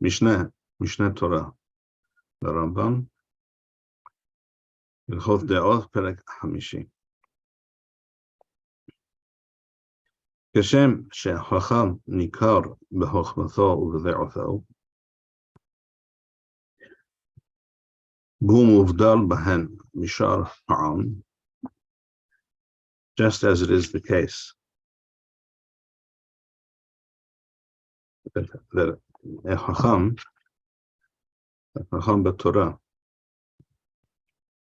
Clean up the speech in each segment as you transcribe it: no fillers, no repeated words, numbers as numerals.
Mishneh Torah, the Rambam, Hilchot Deot, Perek Hamishi. כשם שהחכם ניכר בחוכמתו ובדעותו, והוא מובדל בהן משאר העם, just as it is the case that a Chacham b'Torah,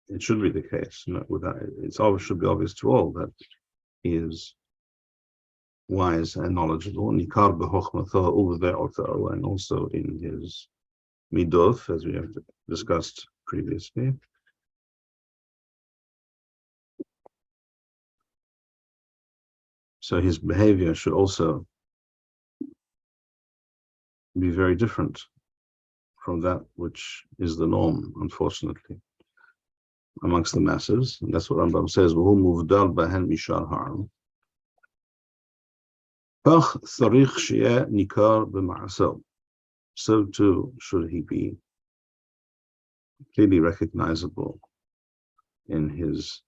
it should be the case. It's always should be obvious to all that he is wise and knowledgeable, nikar b'chochmato u'v'de'oto, and also in his midot, as we have discussed previously. So his behavior should also be very different from that which is the norm, unfortunately, amongst the masses. And that's what Rambam says, وَهُ مُفْدَلْ بَهَنْ مِشَارْ هَعَمْ. כך צריך שיהיה ניכר במעשיו. So too should he be clearly recognizable in his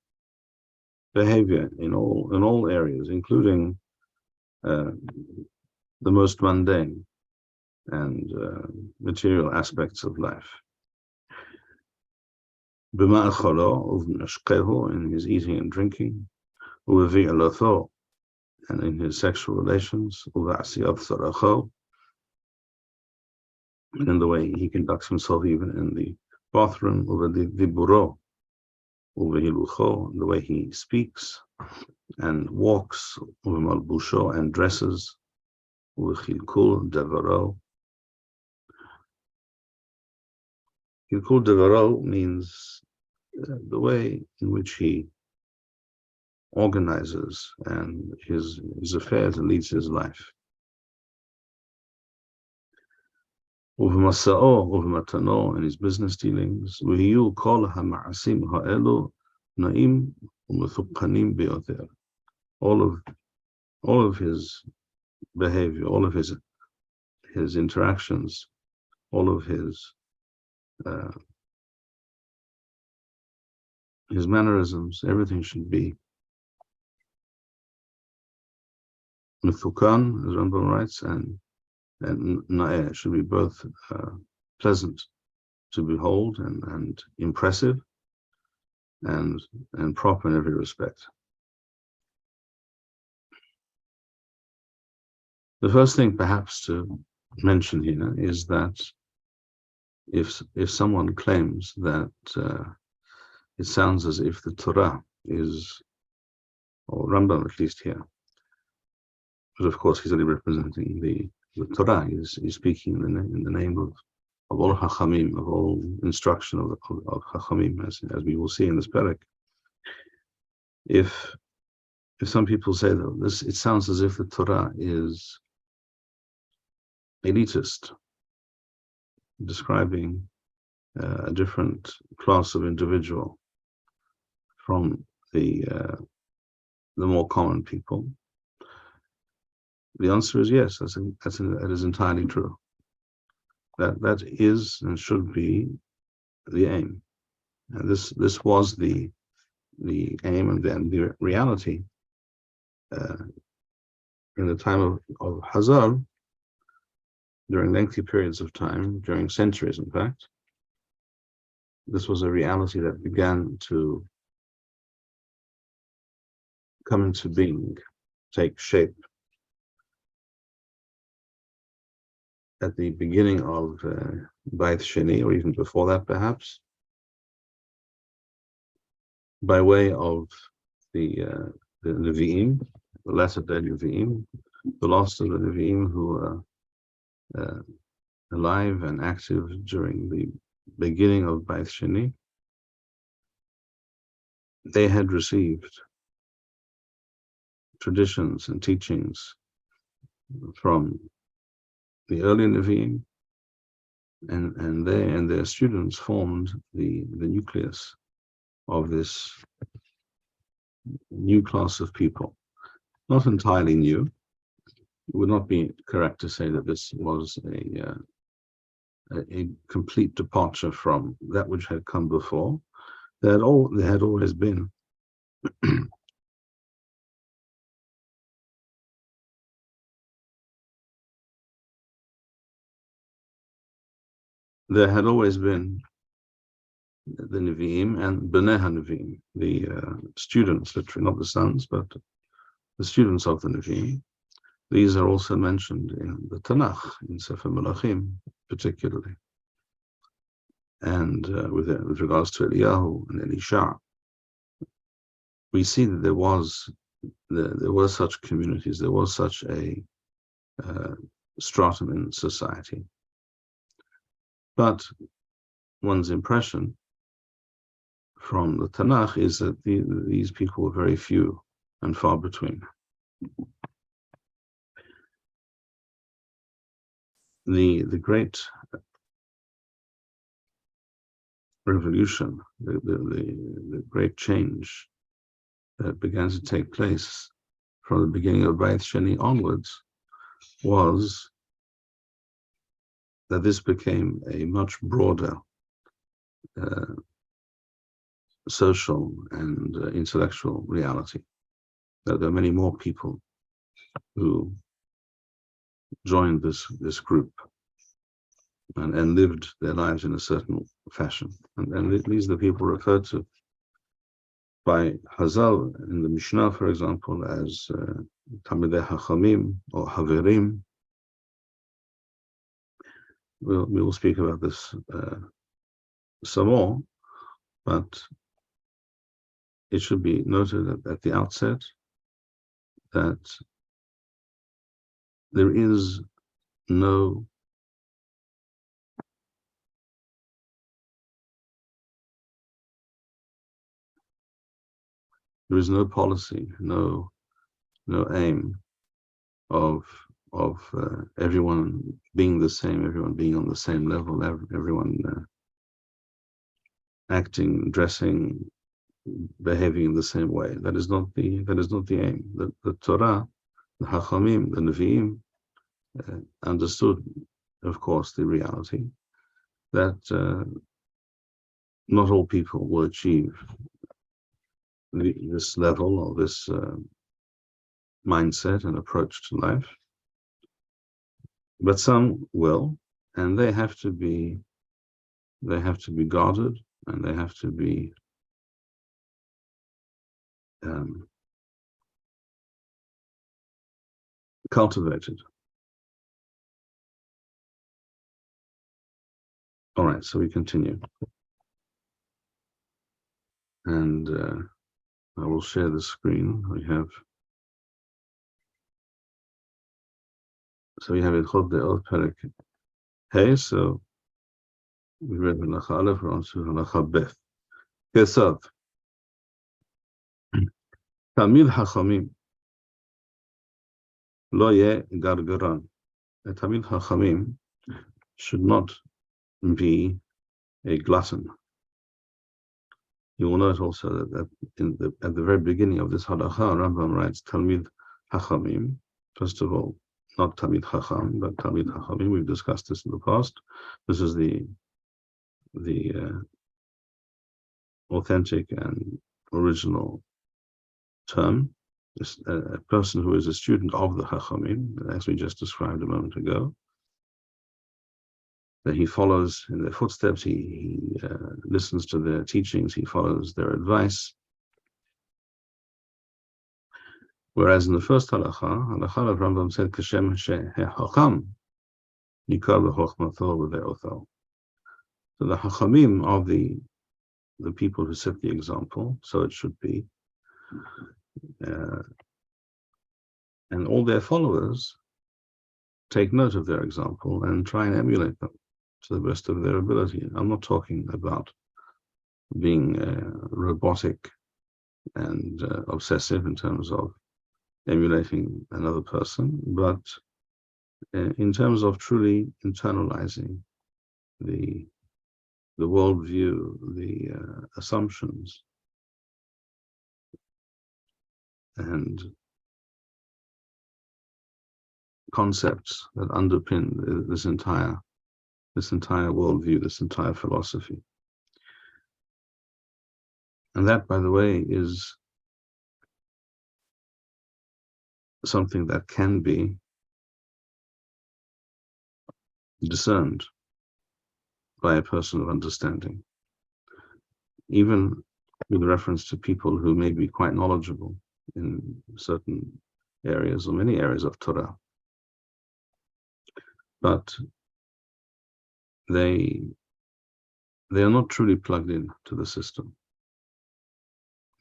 behavior in all areas, including the most mundane and material aspects of life. במאכלו ובמשקהו, in his eating and drinking, ובפעילותו, and in his sexual relations, ובעשיית צרכו, and in the way he conducts himself even in the bathroom, ובדיבורו, ובהילוכו, the way he speaks and walks, ובמלבושו, and dresses, ובחלקול דברו. Hilchot Deot means the way in which he organizes and his affairs and leads his life. Uv'masa'o, uv'matano, in his business dealings, v'hiyu kol ha'ma'asim ha'elu na'im u'methuqanim bi'oter. All of his behavior, all of his interactions, all of his mannerisms, everything should be mithukan, as Rambam writes, and na'eh, should be both pleasant to behold and impressive and proper in every respect. The first thing perhaps to mention here is that if someone claims that it sounds as if the Torah is, or Rambam at least here, but of course he's only representing the Torah, he's speaking in the name of all Chachamim, of all instruction of Chachamim, as we will see in this perek. If some people say that it sounds as if the Torah is elitist, describing a different class of individual from the more common people, the answer is yes. That is entirely true. That is and should be the aim. And this was the aim and then the reality in the time of Hazar. During lengthy periods of time, during centuries in fact, this was a reality that began to come into being, take shape at the beginning of Beit Sheni, or even before that perhaps, by way of the Nevi'im, the latter-day Nevi'im, the last of the Nevi'im who were alive and active during the beginning of Beit Sheni. They had received traditions and teachings from the early Nevi'im, and they and their students formed the nucleus of this new class of people. Not entirely new. It would not be correct to say that this was a complete departure from that which had come before. There had always been there had always been the Nevi'im and Bnei HaNevi'im, the students, literally, not the sons, but the students of the Nevi'im. These are also mentioned in the Tanakh, in Sefer Melachim, particularly. And with regards to Eliyahu and Elisha, we see that there were such communities, there was such a stratum in society. But one's impression from the Tanakh is that these people were very few and far between. The great revolution, the great change that began to take place from the beginning of Beit Sheni onwards was that this became a much broader social and intellectual reality. That there are many more people who joined this group and lived their lives in a certain fashion. And these are the people referred to by Hazal in the Mishneh, for example, as Talmidei Hachamim or Haverim. We will speak about this some more, but it should be noted at the outset that there is no policy, no aim of everyone being the same, everyone being on the same level, everyone acting, dressing, behaving in the same way. That is not the aim. The Torah, the Hachamim, the Nevi'im understood, of course, the reality that not all people will achieve this level or this mindset and approach to life, but some will, and they have to be guarded, and they have to be cultivated. All right, so we continue, and I will share the screen. We have Hilchot Deot Perek Hey. So we read Halacha Aleph, we're on to Halacha Beth. Kesav Tamid Hachamim Lo Yeh Gargaran. A Tamid Hachamim should not be a glutton. You will note also that at the very beginning of this halacha, Rambam writes Talmid Hachamim. First of all, not Talmid Chacham, but Talmid Hachamim. We've discussed this in the past. This is the authentic and original term. A person who is a student of the Chachamim, as we just described a moment ago, that he follows in their footsteps, he listens to their teachings, he follows their advice. Whereas in the first halacha of Rambam said, Kashem she'hacham yikar b'chochmato v've'othal. So the Hachamim are the people who set the example, so it should be. And all their followers take note of their example and try and emulate them to the best of their ability. I'm not talking about being robotic and obsessive in terms of emulating another person, but in terms of truly internalizing the worldview, the assumptions, and concepts that underpin this entire this entire worldview, this entire philosophy. And that, by the way, is something that can be discerned by a person of understanding, even with reference to people who may be quite knowledgeable in certain areas or many areas of Torah, but they are not truly plugged in to the system.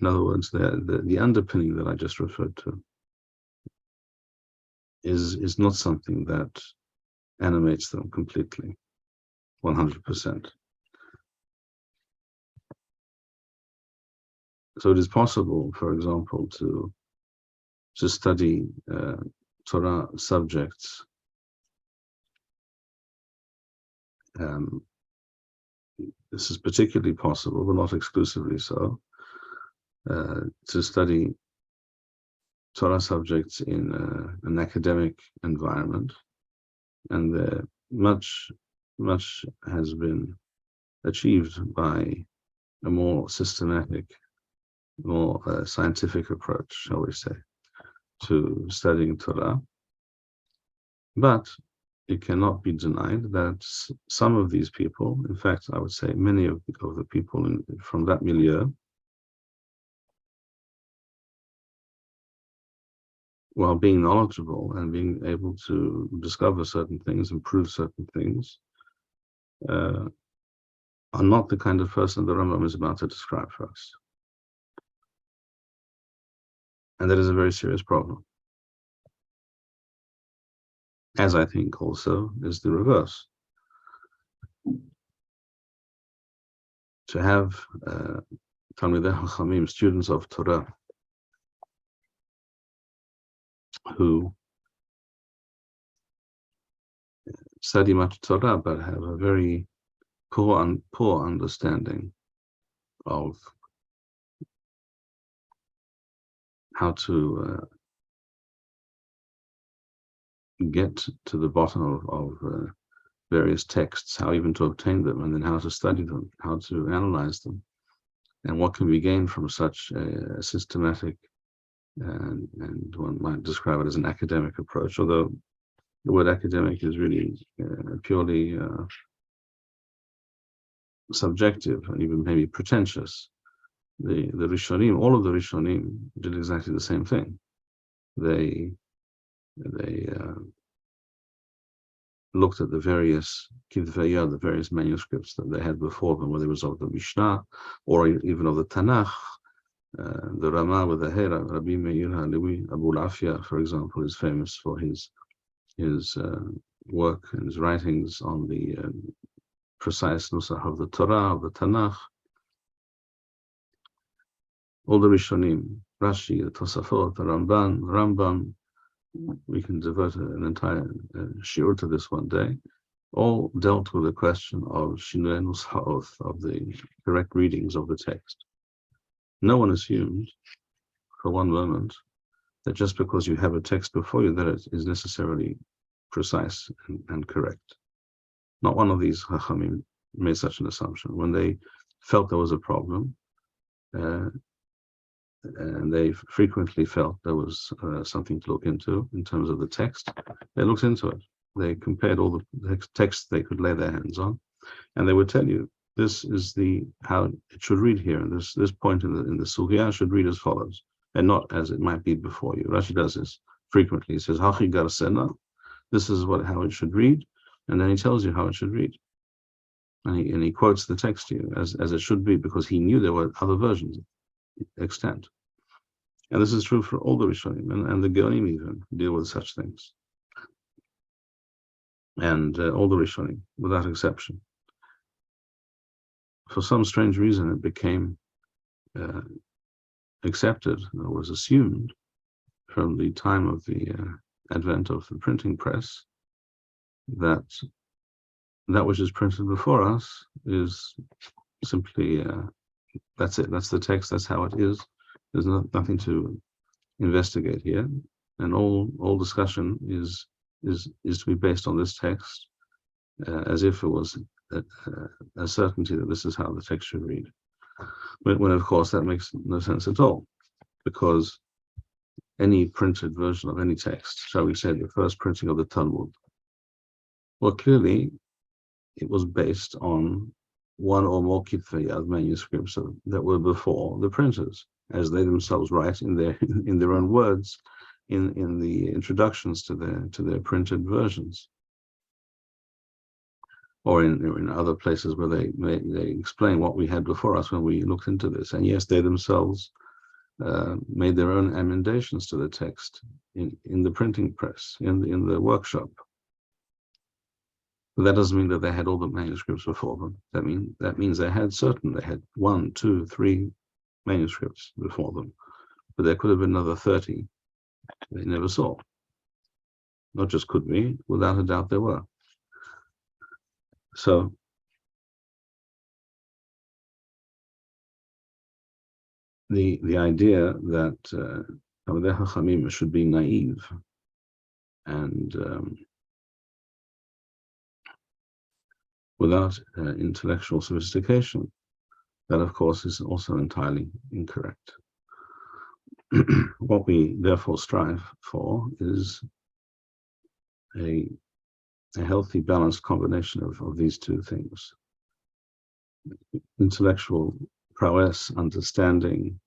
In other words, the underpinning that I just referred to is not something that animates them completely, 100%. So it is possible, for example, to study Torah subjects this is particularly possible, but not exclusively so, to study Torah subjects in an academic environment, and much has been achieved by a more systematic, more scientific approach, shall we say, to studying Torah. But it cannot be denied that some of these people, in fact, I would say many of the people from that milieu, while being knowledgeable and being able to discover certain things and prove certain things, are not the kind of person the Rambam is about to describe for us. And that is a very serious problem. As I think also is the reverse. To have Talmidei Chachamim, students of Torah, who study much Torah but have a very poor understanding of how to get to the bottom of various texts, how even to obtain them, and then how to study them, how to analyze them, and what can be gained from such a systematic and one might describe it as an academic approach, although the word academic is really purely subjective and even maybe pretentious. The Rishonim, all of the Rishonim did exactly the same thing. They looked at the various Kidvei Yad, the various manuscripts that they had before them, whether it was of the Mishneh or even of the Tanakh. The Rama with the Hera, Rabbi Meir Halevi Abu Lafia, for example, is famous for his work and his writings on the precise nusach of the Torah, of the Tanakh. All the Rishonim, Rashi, the Tosafot, the Rambam, we can devote an entire shiur to this one day, all dealt with the question of Shinui Nushaot, of the correct readings of the text. No one assumed for one moment that just because you have a text before you that it is necessarily precise and correct. Not one of these Chachamim made such an assumption. When they felt there was a problem, and they frequently felt there was something to look into in terms of the text, they looked into it. They compared all the texts they could lay their hands on, and they would tell you, this is how it should read here, and this point in the sugya should read as follows, and not as it might be before you. Rashi does this frequently. He says, Hachi Garsena, this is how it should read, and then he tells you how it should read. And he quotes the text to you as it should be, because he knew there were other versions extant. And this is true for all the Rishonim, and the Geonim even deal with such things. And all the Rishonim, without exception. For some strange reason, it became accepted, or was assumed, from the time of the advent of the printing press, that which is printed before us is simply that's it. That's the text. That's how it is. There's nothing to investigate here, and all discussion is to be based on this text, as if it was a certainty that this is how the text should read. When of course that makes no sense at all, because any printed version of any text, shall we say the first printing of the Talmud, well, clearly it was based on one or more kitvei yad manuscripts that were before the printers, as they themselves write in their own words in the introductions to their printed versions, or in other places where they explain what we had before us when we looked into this. And yes, they themselves made their own emendations to the text in the printing press, in the workshop. But that doesn't mean that they had all the manuscripts before them. That means they had 1, 2, 3 manuscripts before them, but there could have been another 30 they never saw. Not just could be, without a doubt there were. So the idea that Talmidei Chachamim should be naive and without intellectual sophistication, that of course is also entirely incorrect. What we therefore strive for is a healthy, balanced combination of these two things: intellectual prowess, understanding,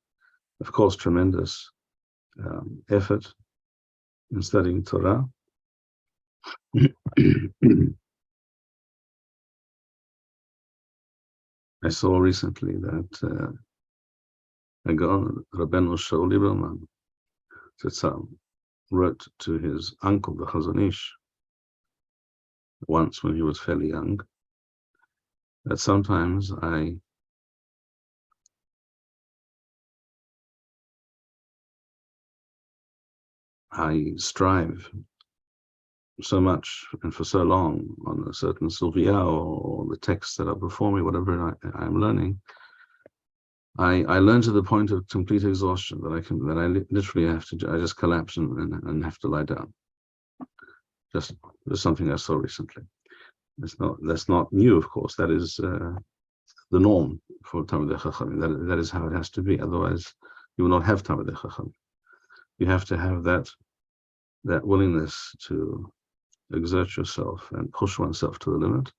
of course, tremendous effort in studying Torah. I saw recently that Rabbeinu Shlomo Zalman wrote to his uncle, the Chazon Ish, once when he was fairly young, that sometimes I strive so much and for so long on a certain Sylvia or the texts that are before me, whatever I'm learning, I learn to the point of complete exhaustion that I literally have to, I just collapse and have to lie down. Just something I saw recently. That's not new, of course. That is the norm for Talmidei Chachamim. That is how it has to be. Otherwise, you will not have Talmidei Chachamim. You have to have that willingness to exert yourself and push oneself to the limit.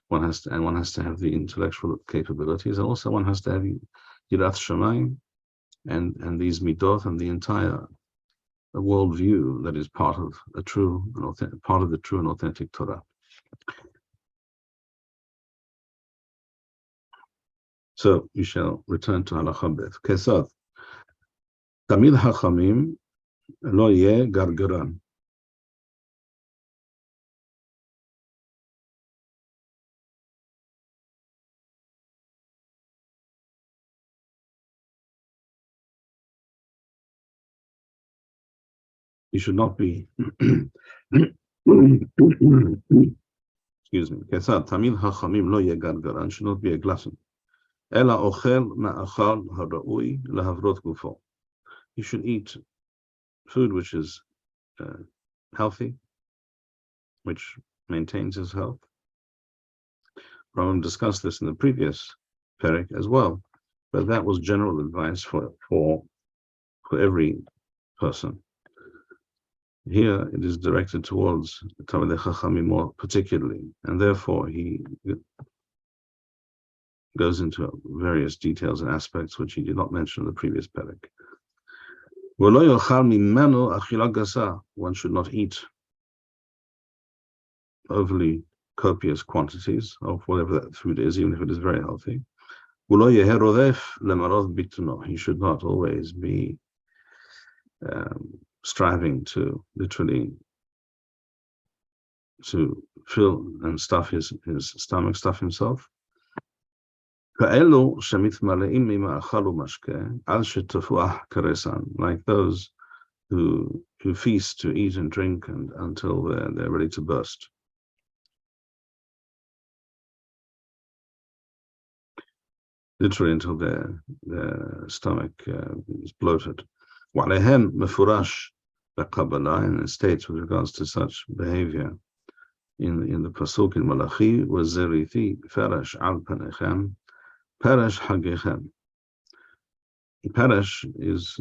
One has to have the intellectual capabilities, and also one has to have Yirat Shamayim and these midot and the entire worldview that is part of the true and authentic Torah. So we shall return to Halacha Bet. Kesad Tamid Hachamim lo yeh gargaran. You should not be. Excuse me. Kesad Tamid Hachamim lo yeh gargaran should not be a glutton. Ela ochel ma'achal hara'ui lahavrot gufo. You should eat food which is healthy, which maintains his health. Rambam discussed this in the previous parak as well, but that was general advice for every person. Here it is directed towards Talmidei Chachamim more particularly, and therefore he goes into various details and aspects which he did not mention in the previous parak. One should not eat overly copious quantities of whatever that food is, even if it is very healthy. He should not always be striving to literally to fill and stuff his stomach, stuff himself. Like those who feast to eat and drink until they're ready to burst. Literally until their stomach is bloated. And it states with regards to such behavior in the pasuk in Malachi, was zerithi farash al panechem, parash hagechem. Parash is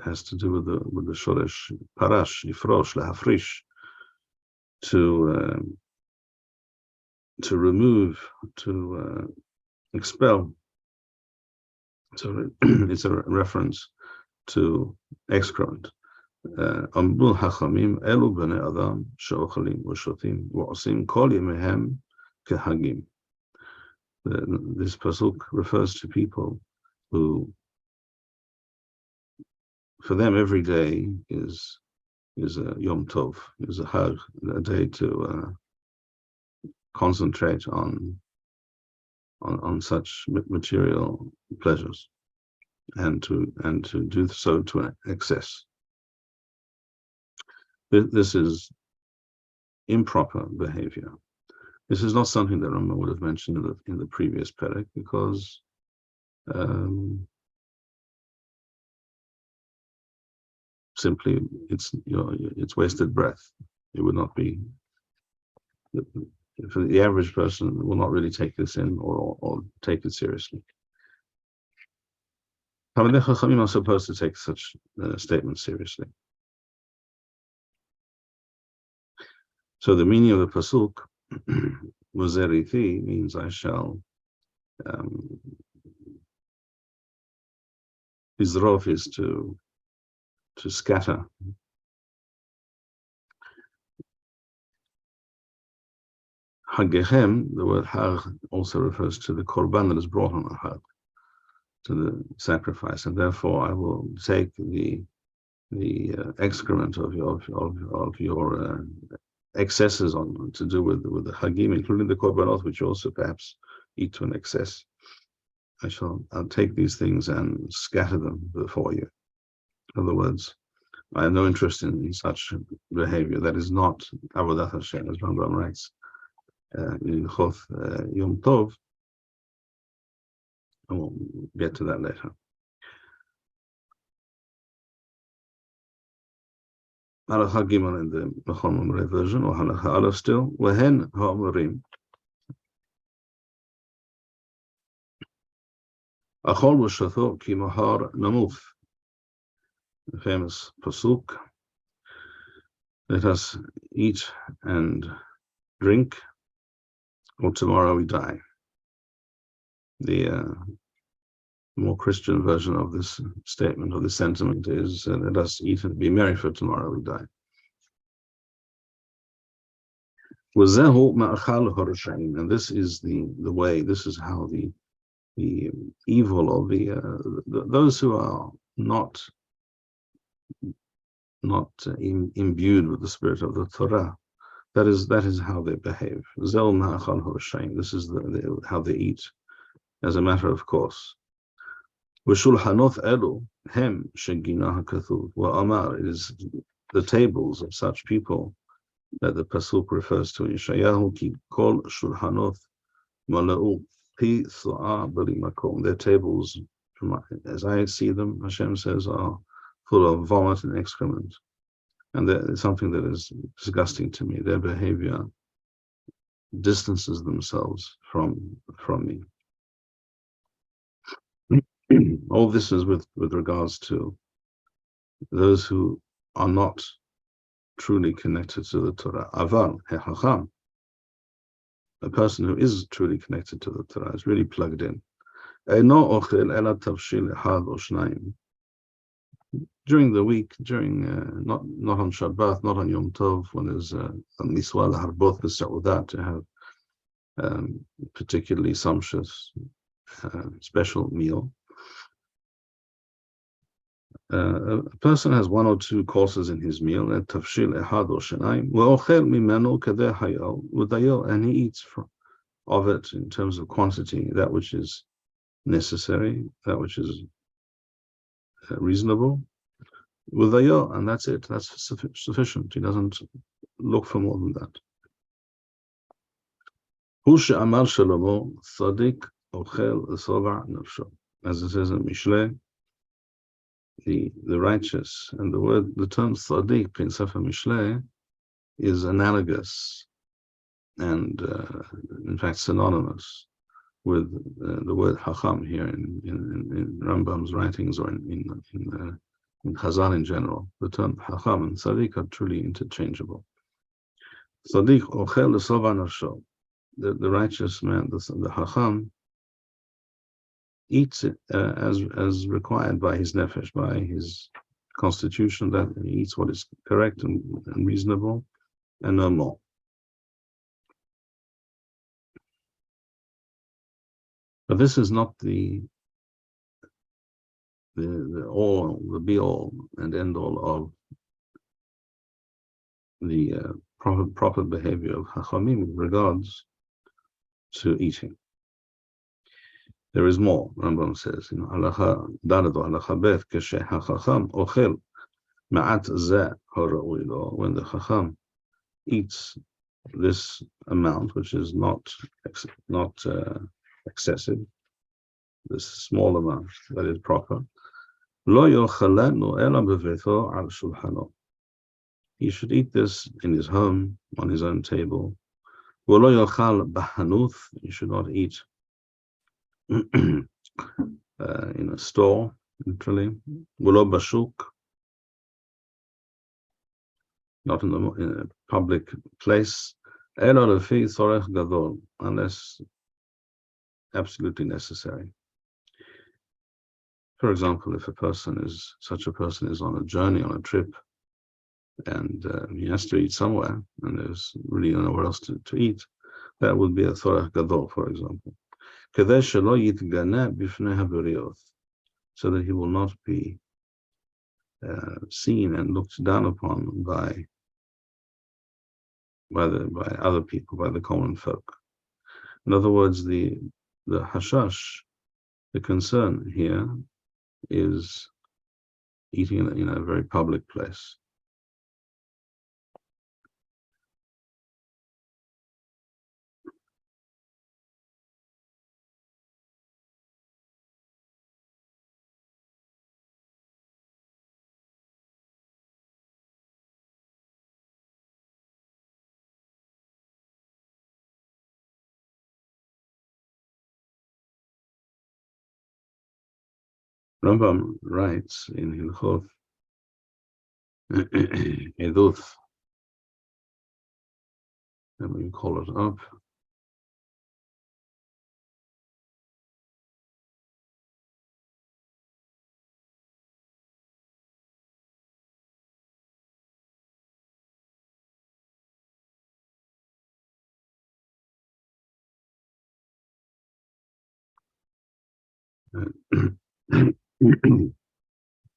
has to do with the shoresh parash, ifrosh, lahafrish, to remove, to expel. So it's a reference to excrement. Amru hachamim elu bnei adam sheochalim v'shotim v'osim kol yemehem kehagim. This pasuk refers to people who, for them, every day is a Yom Tov, is a Hag, a day to concentrate on such material pleasures, and to do so to excess. This is improper behavior. This is not something that Rambam would have mentioned in the previous perek, because simply it's wasted breath. It would not be, for the average person will not really take this in or take it seriously. Talmidei Chachamim are supposed to take such statements seriously. So the meaning of the pasuk, Muzerithi, means I shall. Izrof is to scatter. Hagechem, the word hag also refers to the korban that is brought on a hag, to the sacrifice, and therefore I will take the excrement of your excesses on to do with the hagim, including the korbanot, which you also perhaps eat to an excess. I'll take these things and scatter them before you. In other words, I have no interest in such behavior. That is not avodat Hashem, as Rambam writes in Hilchot Yom Tov. And we'll get to that later. Halacha Gimel in the Machon Shilo version, or Halacha Aleph still. Wehen ha'omerim. Achol v'shatho ki mahar namuf. The famous pasuk. Let us eat and drink, or tomorrow we die. The more Christian version of this statement, or this sentiment, is let us eat and be merry, for tomorrow we die. And this is the way, this is how the evil of those who are not imbued with the spirit of the Torah, that is how they behave. This is how they eat, as a matter of course. V'shulhanot elu hem sheginah hakathuv v'amar. It is the tables of such people that the pasuk refers to in Yeshayahu, ki kol shulhanot mala'u pi su'ah b'li makom. Their tables, as I see them, Hashem says, are full of vomit and excrement, and it's something that is disgusting to me. Their behavior distances themselves from me. All this is with regards to those who are not truly connected to the Torah. Aval hechacham, a person who is truly connected to the Torah, is really plugged in. Eino ochel ela tavshil echad o shnayim. During the week, not on Shabbat, not on Yom Tov, when there's a miswa laharbot b'sa'udat, to have particularly sumptuous special meal. A person has one or two courses in his meal, and tafshil ehad or shenayim, ve'ochel mimenu kadeh hayal v'dayel, and he eats of it in terms of quantity, that which is necessary, that which is reasonable, v'dayel, and that's it. That's sufficient. He doesn't look for more than that. Hu she'amar Shlomo tzadik ochel l'sova nafsho, as it says in Mishneh. The righteous, and the term tzaddik in Sefer Mishneh is analogous and in fact synonymous with the word Hacham here in Rambam's writings, or in Chazal in general. The term Hacham and Tzaddik are truly interchangeable. Tzaddik ochel l'sova nafsho. The righteous man, the Hacham, eats it as required by his nefesh, by his constitution, that he eats what is correct and reasonable, and no more. But this is not the be all and end all of the proper behavior of Chachamim with regards to eating. There is more. Rambam says in Halacha Daled or Halacha Bet, Keshe HaChacham Ochel Ma'at Zeh Hara'ui Lo, when the Chacham eats this amount, which is not excessive, this small amount that is proper, Lo Yochalenu Ela Beveto Al Shulchano. He should eat this in his home, on his own table. V'lo yochal b'hanuth. He should not eat in a store, literally. V'lo b'shuk. Not in a public place. Elo lefi tzorech gadol, unless absolutely necessary. For example, if such a person is on a journey, on a trip, and he has to eat somewhere, and there's really nowhere else to eat, that would be a Torah Gadol, for example. So that he will not be seen and looked down upon by other people, by the common folk. In other words, the hashash, the concern here is eating in a very public place. Rambam writes in Hilchot Deot, and we call it up. Do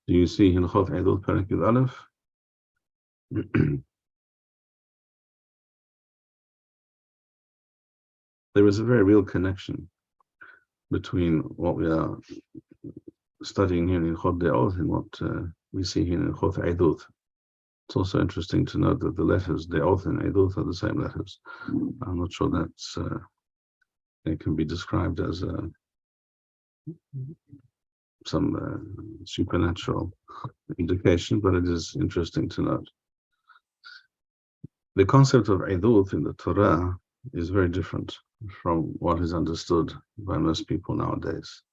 you see Hilchot Deot Perek Yud Aleph? There is a very real connection between what we are studying here in Hilchot Deot and what we see here in Hilchot Deot. It's also interesting to note that the letters Deot and Deot are the same letters. I'm not sure that's it can be described as some supernatural indication, but it is interesting to note. The concept of Deot in the Torah is very different from what is understood by most people nowadays.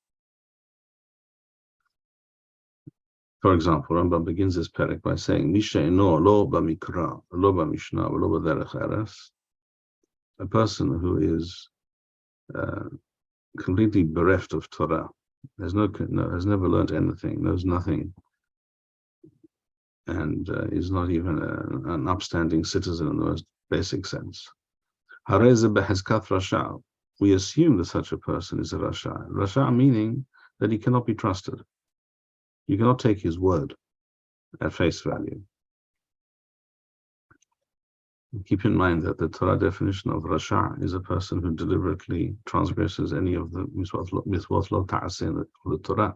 For example, Rambam begins this perek by saying, "Mishe'eno lo b'mikra, lo b'mishnah, lo b'derech eres." A person who is completely bereft of Torah, has never learned anything, knows nothing, and is not even an upstanding citizen in the most basic sense. We assume that such a person is a Rasha. Rasha meaning that he cannot be trusted. You cannot take his word at face value. Keep in mind that the Torah definition of Rasha is a person who deliberately transgresses any of the mitzvot lo ta'aseh of the Torah.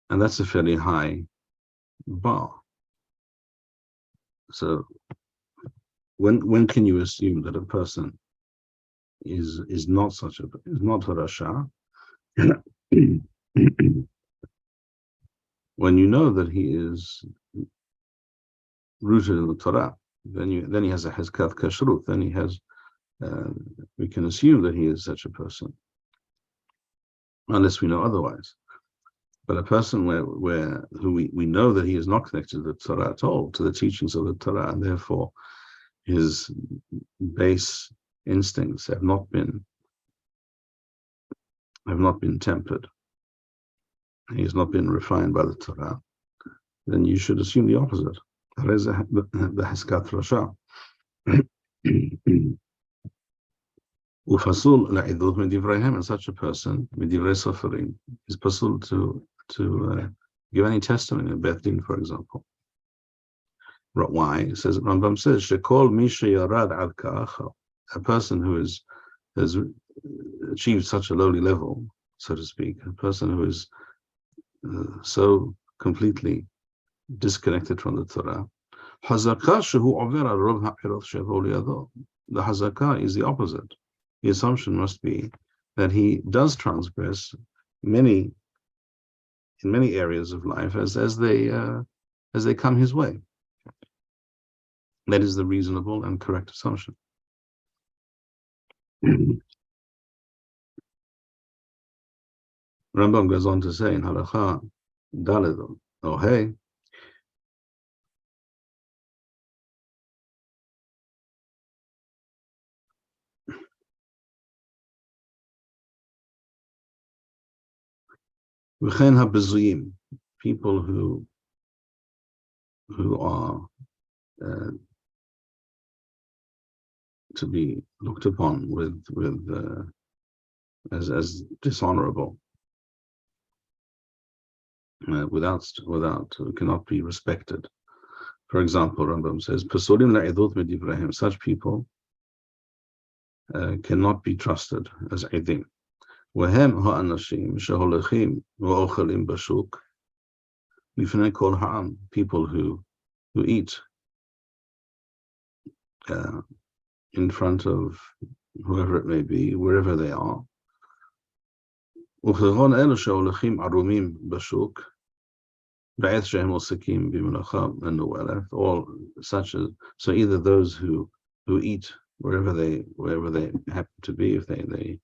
And that's a fairly high bar. So when can you assume that a person is not a Rasha? When you know that he is rooted in the Torah, then he has a hezkat kashrut. Then he has. We can assume that he is such a person, unless we know otherwise. But a person who we know that he is not connected to the Torah at all, to the teachings of the Torah, and therefore his base instincts have not been tempered. He has not been refined by the Torah. Then you should assume the opposite. That is the Haskat Rasha. Ufasul la'idud midivrayhem, and such a person, midivrei suffering, is pasul to give any testimony in Beth Din, for example. Why? It says, Rambam says, Shekol misha yarad ad ka'achal, a person who has achieved such a lowly level, so to speak, a person who is so completely disconnected from the Torah. Hazakah shehu over al-rov ha'pirot shevo liyado. The hazakah is the opposite. The assumption must be that he does transgress in many areas of life as they come his way. That is the reasonable and correct assumption. Rambam goes on to say in Halakha Daled, oh hey, V'chen haBezuyim, people who are to be looked upon with as dishonorable, without cannot be respected. For example, Rambam says, "Pasulim la'idut midivrahim." Such people cannot be trusted as idim. Wahem ha'anashim sheholechim va'ochelim bashuk lifnei kol ha'am. People who eat in front of whoever it may be, wherever they are. All such as, so either those who eat wherever they happen to be, if they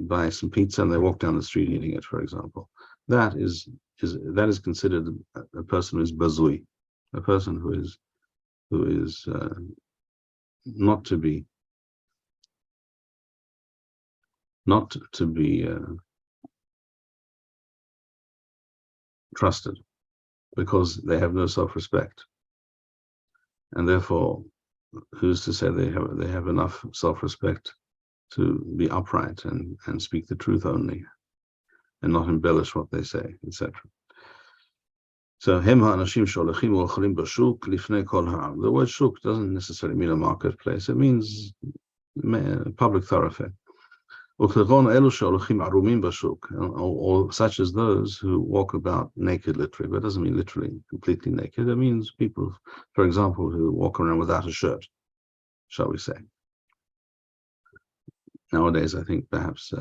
buy some pizza and they walk down the street eating it, for example, that is considered a person who is bazui, a person who is not to be trusted, because they have no self-respect, and therefore, who's to say they have enough self-respect to be upright and speak the truth only, and not embellish what they say, etc. So, the word shuk doesn't necessarily mean a marketplace. It means public thoroughfare. Or such as those who walk about naked, literally, but it doesn't mean literally completely naked. It means people, for example, who walk around without a shirt, shall we say. Nowadays, I think perhaps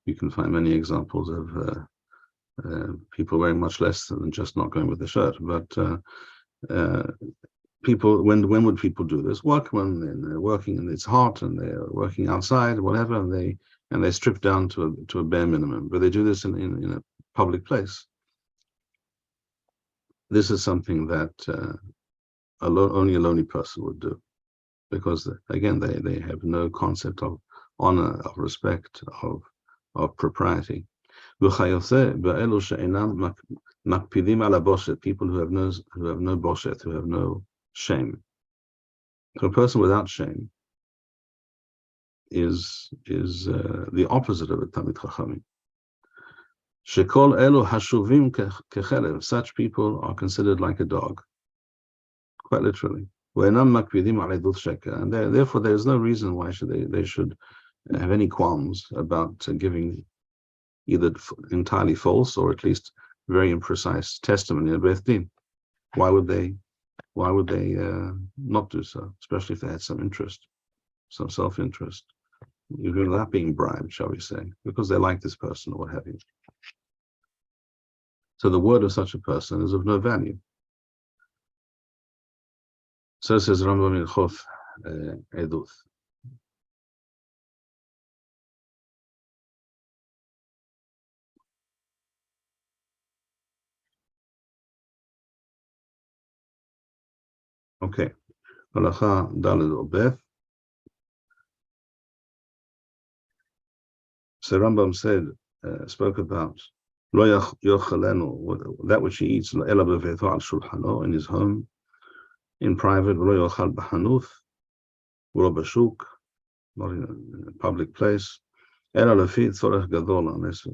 you can find many examples of people wearing much less than just not going with a shirt. But people, when would people do this? When they're working and it's hot and they're working outside, whatever, and they strip down to a bare minimum. But they do this in a public place. This is something that only a lonely person would do, because again they have no concept of honor, of respect, of propriety. People who have no boshet, who have no shame. So a person without shame is the opposite of a Talmid Chachamim. Shekol elu hashuvim kechelev. Such people are considered like a dog, quite literally. And therefore, there is no reason why they should have any qualms about giving either entirely false or at least very imprecise testimony in Beth Din. Why would they not do so, especially if they had some interest, some self-interest, even without being bribed, shall we say, because they like this person or what have you. So the word of such a person is of no value. So says Rambam Hilchot Eduth. Okay. Halacha Daled Obeth. So Rambam said, spoke about Lo Yochalenu, that which he eats, Ela Beveto al Shulchano, in his home, in private, Lo Yochal B'Hanuth, Lo B'Shuk, not in a public place. Ela Lefi Tzorech Gadol, unless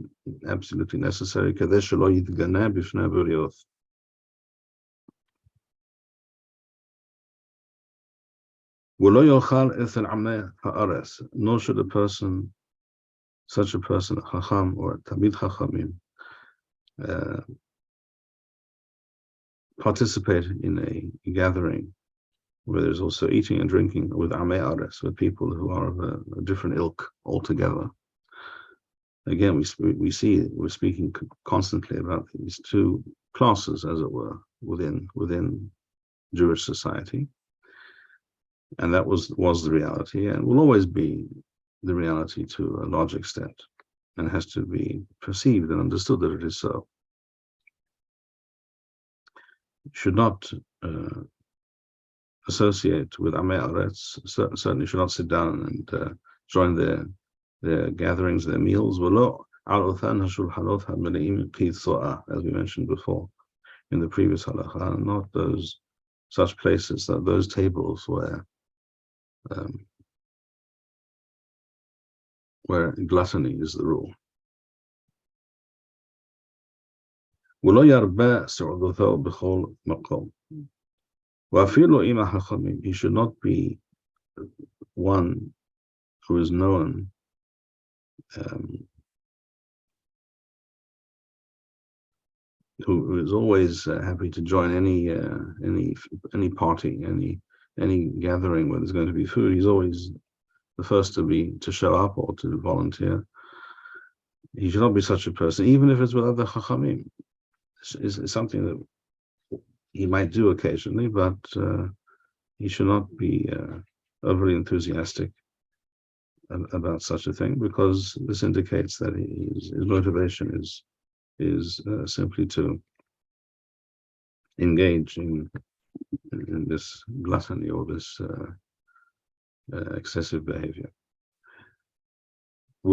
absolutely necessary, Kadesh Lo Yitganeh B'Fnei Berioth. Nor should a person, such a person, Chacham or Tamid Chachamim, participate in a gathering where there's also eating and drinking with Amei Ares, with people who are of a different ilk altogether. Again, we're speaking constantly about these two classes, as it were, within Jewish society. And that was the reality, and will always be the reality to a large extent, and has to be perceived and understood that it is so. You should not associate with Amei Aretz, certainly should not sit down and join their gatherings, their meals, as we mentioned before in the previous halacha, not such places, those tables where gluttony is the rule. He should not be one who is known who is always happy to join any party, any gathering where there's going to be food. He's always the first to show up or to volunteer. He should not be such a person, even if it's with other chachamim. It's something that he might do occasionally, but he should not be overly enthusiastic about such a thing, because this indicates that his motivation is simply to engage in this gluttony or this excessive behavior. He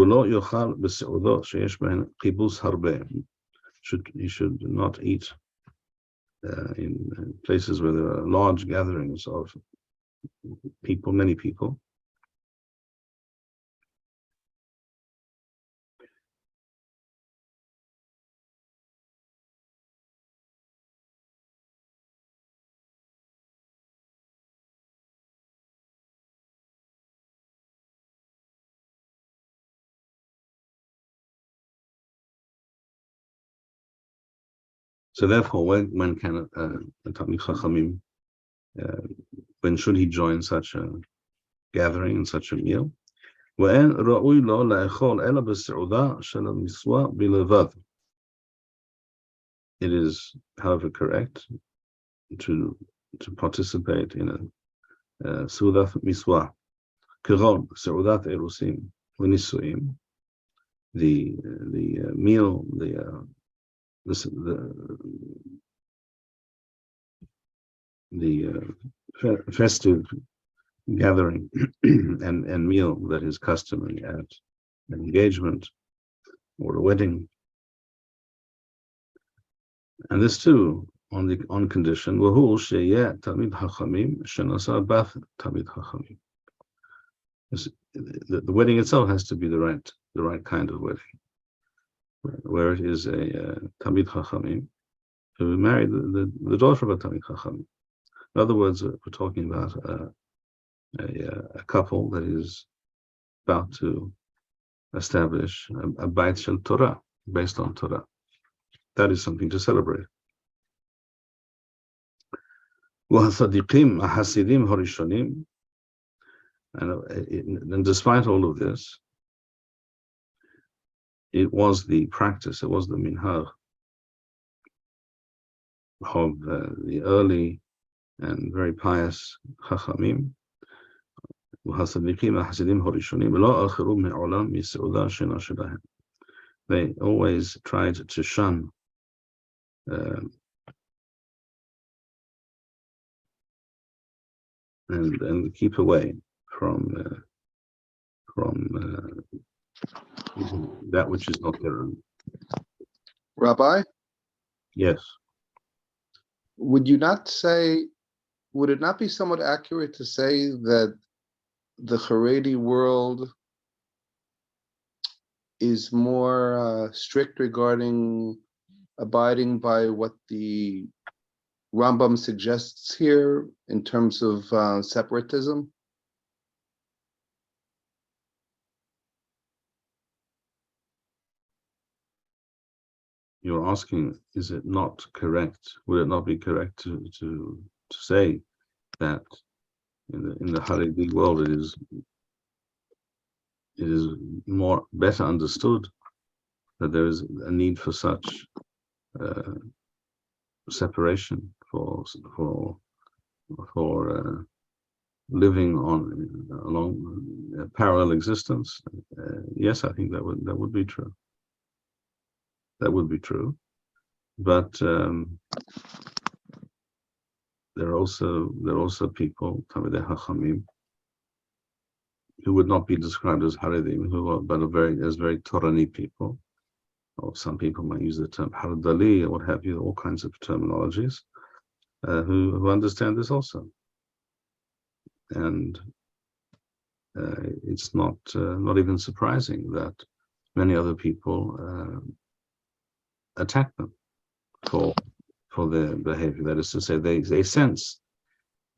should not eat in places where there are large gatherings of people, many people. So therefore, when can a Talmid Chachamim, when should he join such a gathering and such a meal? It is, however, correct to participate in a Sudat Miswa, Kiron, Sudat Erusim, Unisuim, the meal, the festive gathering and meal that is customary at an engagement or a wedding, and this too on condition the wedding itself has to be the right kind of wedding, where it is a Talmid Chachamim who married the daughter of a Talmid Chachamim. In other words, we're talking about a couple that is about to establish a Beit Shel Torah, based on Torah. That is something to celebrate. Hasidim Horishonim, and despite all of this, it was the practice, it was the minhag of the early and very pious Chachamim. They always tried to shun and keep away from that which is not their own. Rabbi, Yes. would it not be somewhat accurate to say that the Haredi world is more strict regarding abiding by what the Rambam suggests here in terms of separatism? You're asking, is it not correct? Would it not be correct to say that in the Haredi world it is better understood that there is a need for such separation for living along a parallel existence? Yes, I think that would be true. That would be true, but there are also people, Talmidei Chachamim, who would not be described as Haredim, but as very Torani people, or some people might use the term Haradali or what have you, all kinds of terminologies, who understand this also, and it's not even surprising that many other people attack them for their behavior. That is to say, they sense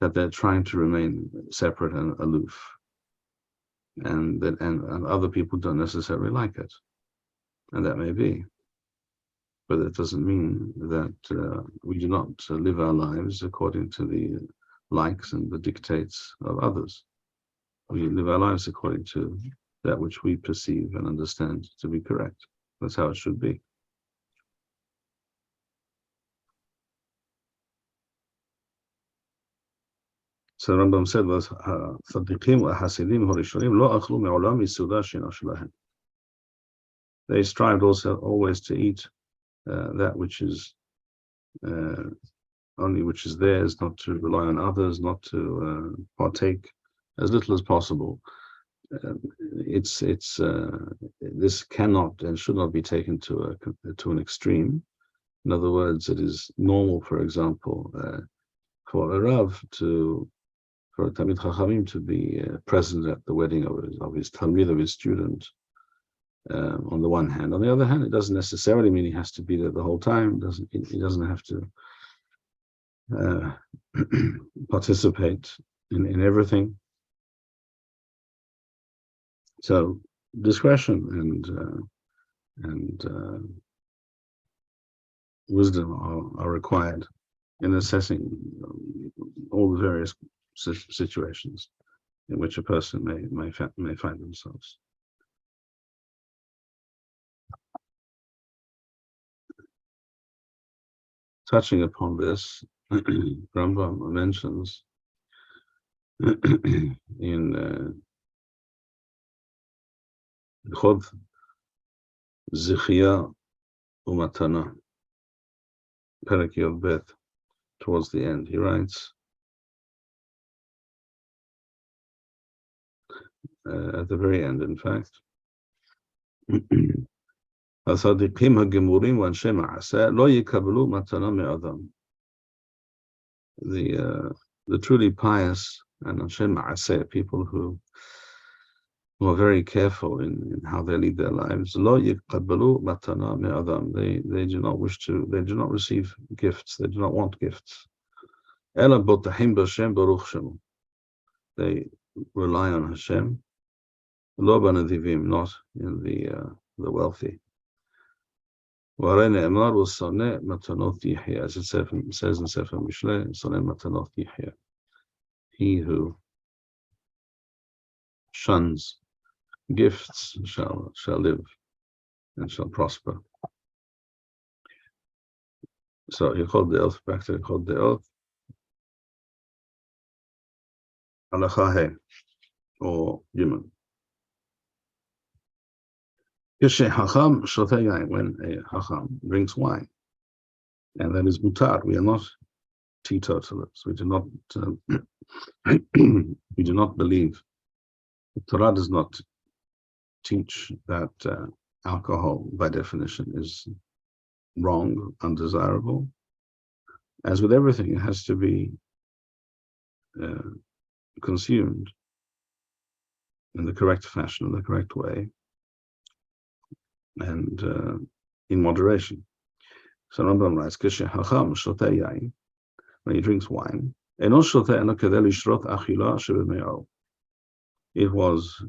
that they're trying to remain separate and aloof, and other people don't necessarily like it, and that may be, but it doesn't mean that we do not live our lives according to the likes and the dictates of others. We live our lives according to that which we perceive and understand to be correct. That's how it should be. So Rambam said, they strived also always to eat that which is only which is theirs, not to rely on others, not to partake as little as possible. This cannot and should not be taken to an extreme. In other words, it is normal, for example, for a Rav for a Talmid Chachamim to be present at the wedding of his Talmid, of his student, on the one hand. On the other hand, it doesn't necessarily mean he has to be there the whole time. He doesn't have to participate in everything. So discretion and wisdom are required in assessing all the various situations in which a person may find themselves. Touching upon this, Rambam mentions in Hilchot Zichya Umatana, Perek Yod Bet, towards the end, he writes, at the very end, in fact, הצדיקים הגמורים ואנשי מעשה לא יקבלו מתנה מאדם. The truly pious and אנשי מעשה, people who are very careful in how they lead their lives, לא יקבלו מתנה מאדם. They do not receive gifts, they do not want gifts. אלא בוטחים בשם ברוך שמו. They rely on Hashem, לא בנדיבים, not in the wealthy. והרי נאמר, הוא שונא מתנות יחיה, as it says in Sefer Mishneh, שונא מתנות יחיה. He who shuns gifts shall live and shall prosper. So Hilchot Deot, back to Hilchot Deot. Halacha or human. When a Hacham drinks wine, and that is mutar, we are not teetotalers. We do not we do not believe. The Torah does not teach that alcohol, by definition, is wrong, undesirable. As with everything, it has to be consumed in the correct fashion, in the correct way, and in moderation. So Rambam writes, when he drinks wine, it was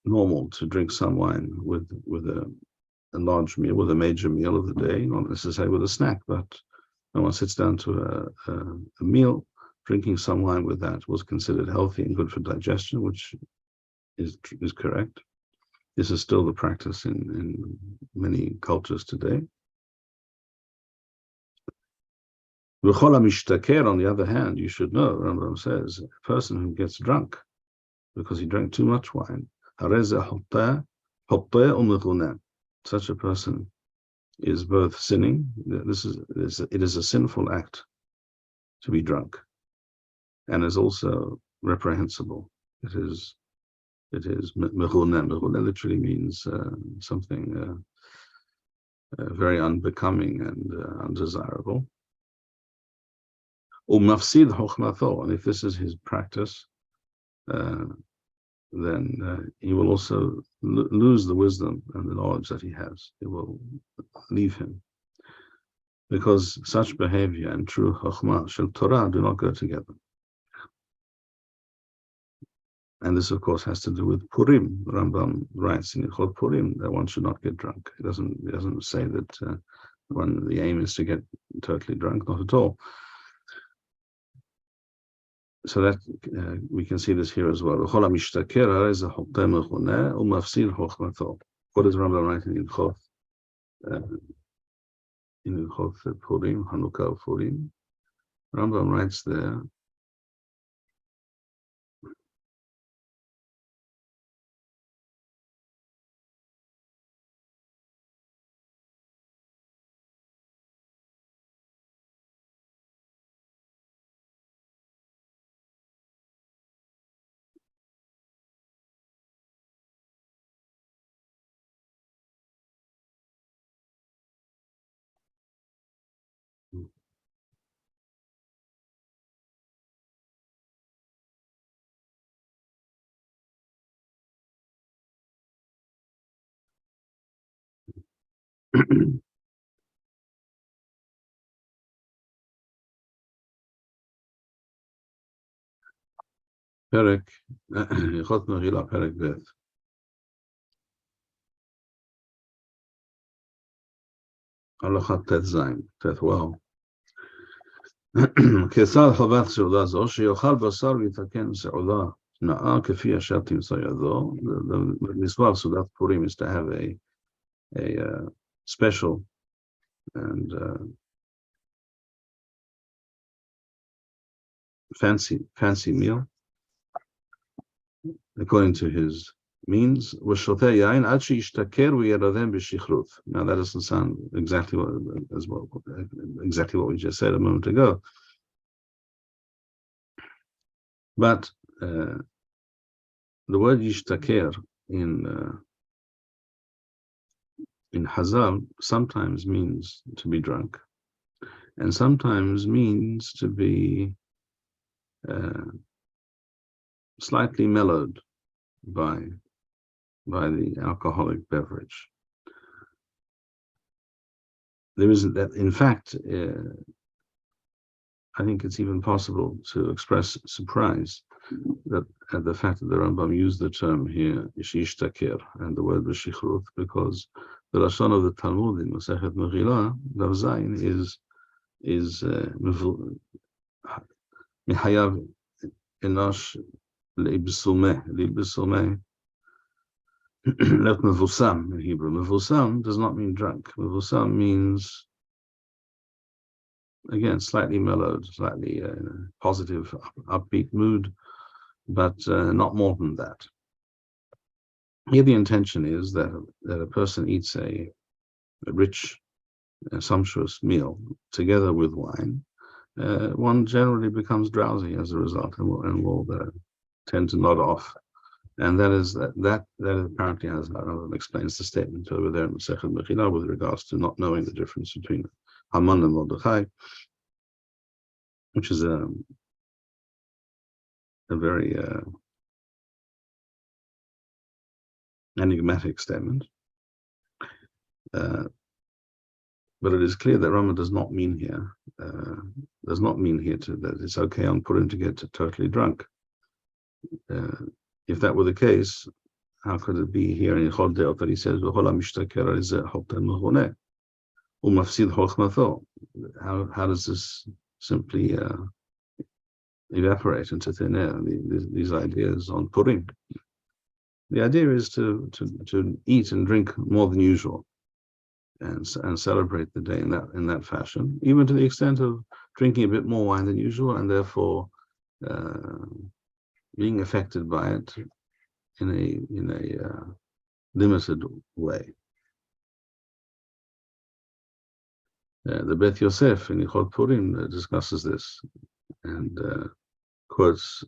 normal to drink some wine with a large meal, with a major meal of the day, not necessarily with a snack, but when one sits down to a meal, drinking some wine with that was considered healthy and good for digestion, which is correct. This is still the practice in many cultures today. On the other hand, you should know, Rambam says, a person who gets drunk because he drank too much wine, such a person is both sinning. It is a sinful act to be drunk, and is also reprehensible. It is mechuneh. Mechuneh literally means something very unbecoming and undesirable. Umafsid chokhmato, and if this is his practice, then he will also lose the wisdom and the knowledge that he has. It will leave him, because such behavior and true chokhmah shel Torah do not go together. And this, of course, has to do with Purim. Rambam writes in Hilchot Purim that one should not get drunk. It doesn't say that the aim is to get totally drunk, not at all. So that we can see this here as well. What does Rambam write in Hilchot? In Hilchot Purim, Hanukkah Purim, Rambam writes there, Perek, Hilchot Mechila, Perek Bet. Halachat Tet Zayin, Tet Wow. כיצד חובת סעודה זו, שיאכל בשר ויתקן סעודה נאה כפי אשר תמצא ידו. The mitzvah of Seudat Purim is to have a special and fancy meal according to his means. Now that doesn't sound exactly what we just said a moment ago, but the word yishtaker in Hazal sometimes means to be drunk, and sometimes means to be slightly mellowed by the alcoholic beverage. There isn't that. In fact, I think it's even possible to express surprise at the fact that the Rambam used the term here, yishtaker, and the word b'shichrut, because the Lashon of the Talmud in Masechet Megillah, Daf Zayin, is mihayav enosh leibsumeh. Left mevusam in Hebrew. Mevusam does not mean drunk. Mevusam means, again, slightly mellowed, slightly positive, upbeat mood, but not more than that. Here the intention is that a person eats a rich, sumptuous meal together with wine. One generally becomes drowsy as a result and will tend to nod off. And that apparently, as Rambam explains the statement over there in Masechet Mechila with regards to not knowing the difference between Haman and Mordechai, which is a very enigmatic statement. But it is clear that Rambam does not mean here that it's okay on Purim to get totally drunk. If that were the case, how could it be here in Hilchot Deot that he says, how does this simply evaporate into thin air, these ideas on Purim? The idea is to eat and drink more than usual and celebrate the day in that fashion, even to the extent of drinking a bit more wine than usual and therefore being affected by it in a limited way. The Beth Yosef in Hilchot Purim discusses this and quotes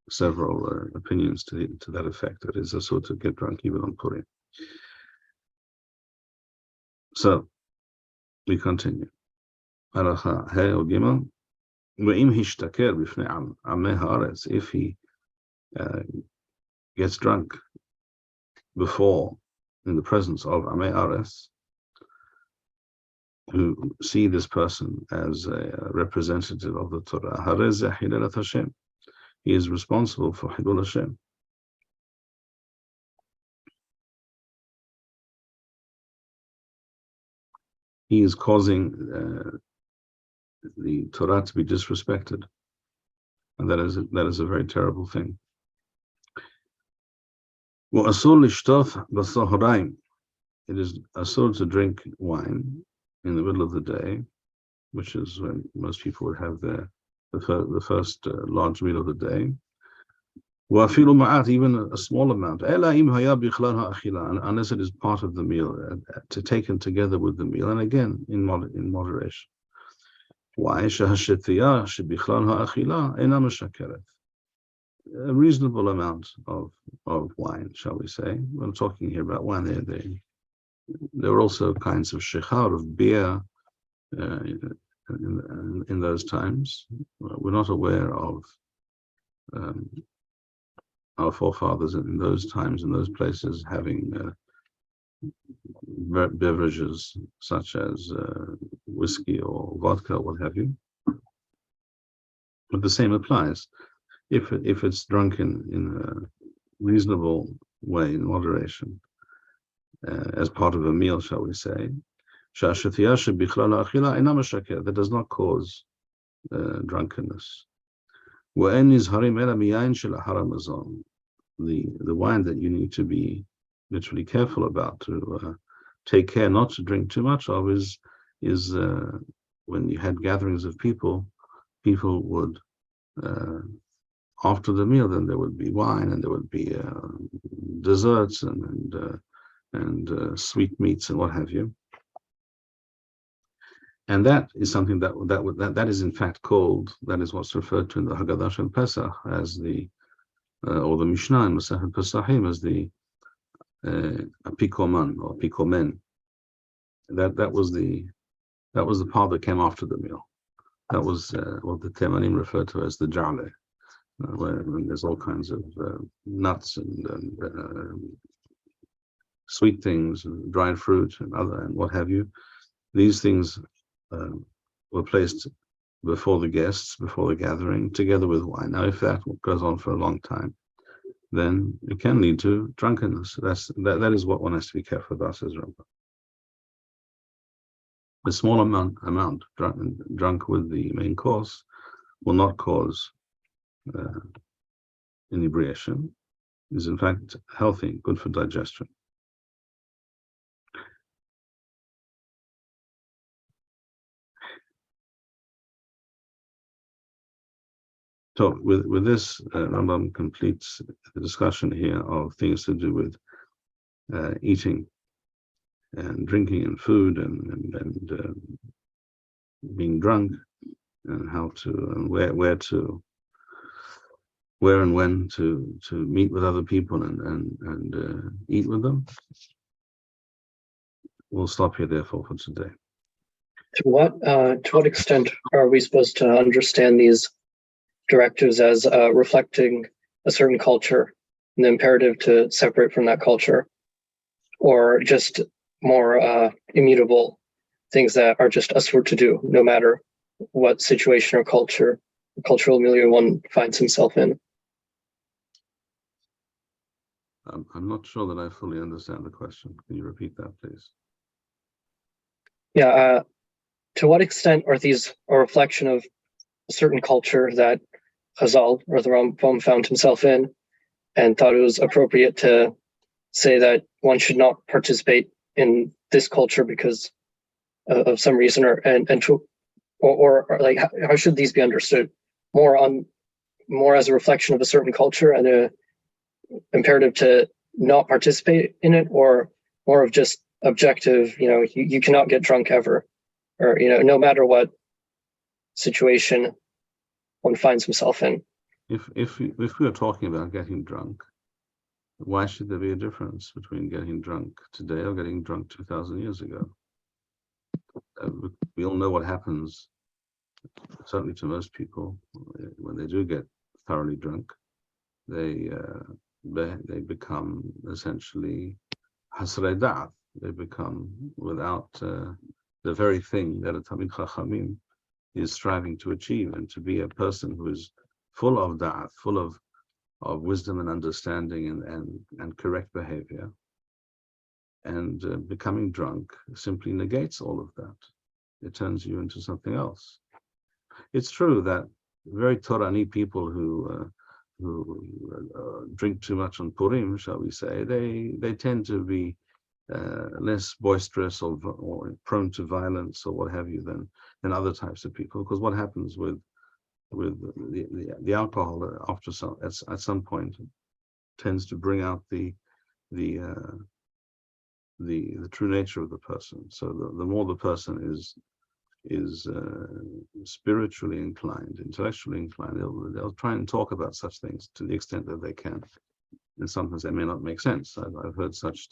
several opinions to that effect. That is a sort of get drunk even on Purim. So we continue. Halacha He or Gimel. If he gets drunk before, in the presence of Amei Aretz, who see this person as a representative of the Torah, he is responsible for Hilul Hashem. He is causing the Torah to be disrespected, and that is a very terrible thing. It is asur to drink wine in the middle of the day, which is when most people would have the first large meal of the day. Even a small amount, unless it is part of the meal, taken together with the meal, and again in moderation. Why? A reasonable amount of wine, shall we say? We're talking here about wine. There were also kinds of shechar, of beer, in those times. We're not aware of our forefathers in those times, in those places, having beverages such as whiskey or vodka, what have you. But the same applies. If it's drunk in a reasonable way, in moderation, as part of a meal, shall we say, that does not cause drunkenness. The wine that you need to be literally careful about, to take care not to drink too much of, is when you had gatherings of people would, after the meal, then there would be wine and there would be desserts and sweet meats and what have you. And that is something that is in fact called, that is what's referred to in the Haggadah Shel Pesach as the or the Mishneh in Masechet Pesachim as the apikoman or apikomen. That was the part that came after the meal. That was what the Temanim referred to as the jale, where there's all kinds of nuts and sweet things and dried fruit and what have you. These things were placed before the guests, before the gathering, together with wine. Now, if that goes on for a long time, then it can lead to drunkenness. That is what one has to be careful about, says Rambam. A small amount drunk with the main course will not cause inebriation. It is in fact healthy, good for digestion. So with this, Rambam completes the discussion here of things to do with eating and drinking and food and being drunk, and how to and where and when to meet with other people and eat with them. We'll stop here therefore for today. To what extent are we supposed to understand these directives as reflecting a certain culture and the imperative to separate from that culture, or just more immutable things that are just us to do, no matter what situation or cultural milieu one finds himself in? I'm not sure that I fully understand the question. Can you repeat that, please? Yeah. To what extent are these a reflection of a certain culture that Chazal or the Rambam found himself in, and thought it was appropriate to say that one should not participate in this culture because of some reason, or like how should these be understood? More as a reflection of a certain culture and a imperative to not participate in it, or more of just objective, you cannot get drunk ever, or no matter what situation one finds himself in. If we are talking about getting drunk, why should there be a difference between getting drunk today or getting drunk 2,000 years ago? We all know what happens, certainly to most people, when they do get thoroughly drunk. They become essentially hasrei da'at. They become without the very thing that a Talmid Chachamim is striving to achieve, and to be a person who is full of da'at, full of wisdom and understanding and correct behavior. And becoming drunk simply negates all of that. It turns you into something else. It's true that very Torani people who drink too much on Purim, shall we say, they tend to be less boisterous or prone to violence or what have you than other types of people. Because what happens with the alcohol at some point tends to bring out the true nature of the person. So the more the person is spiritually inclined, intellectually inclined, they'll try and talk about such things to the extent that they can, and sometimes they may not make sense. I've heard such